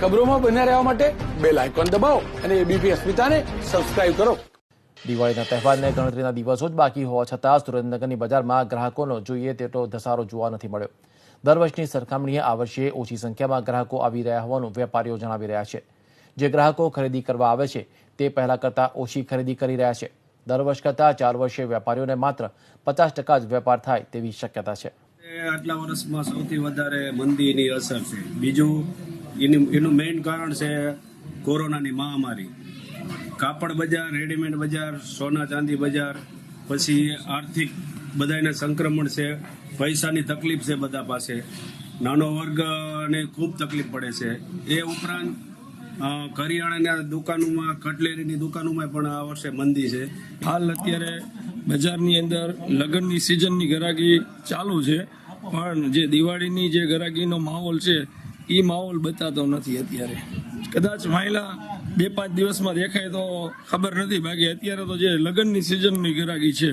ખબરોમાં બન્યા રહેવા માટે બેલ આઇકોન દબાવો અને એબીપી અસ્મિતાને સબસ્ક્રાઇબ કરો. દિવાળીના તહેવારને ગણતરીના દિવસો જ બાકી હોવા છતાં સુરેન્દ્રનગરની બજારમાં ગ્રાહકોનો જોઈએ તેટલો ધસારો જોવા નથી મળ્યો. દર વર્ષની સરખામણીએ આ વર્ષે ઓછી સંખ્યામાં ગ્રાહકો આવી રહ્યા હોવાનું વેપારીઓ જણાવી રહ્યા છે. જે ગ્રાહકો ખરીદી કરવા આવે છે તે પહેલા કરતાં ઓછી ખરીદી કરી રહ્યા છે. દર વર્ષ કરતાં 4 વર્ષે વેપારીઓને માત્ર 50% જ વેપાર થાય તેવી શક્યતા છે. આટલા વર્ષમાં સૌથી વધારે મંદીની અસર છે. બીજું એનું મેઇન કારણ છે કોરોનાની મહામારી. કાપડ બજાર, રેડીમેડ બજાર, સોના ચાંદી બજાર, પછી આર્થિક બધાને સંક્રમણ છે, પૈસાની તકલીફ છે બધા પાસે, નાનો વર્ગને ખૂબ તકલીફ પડે છે. એ ઉપરાંત કરિયાણાના દુકાનોમાં, કટલેરીની દુકાનોમાં પણ આ વર્ષે મંદી છે. હાલ અત્યારે બજારની અંદર લગ્નની સિઝનની ગરાગી ચાલુ છે, પણ જે દિવાળીની જે ગરાગીનો માહોલ છે એ માહોલ બતાતો નથી. અત્યારે કદાચ માયલા 2-5 દિવસમાં દેખાય તો ખબર નથી, બાકી અત્યારે તો જે લગ્નની સિઝનની ગરાગી છે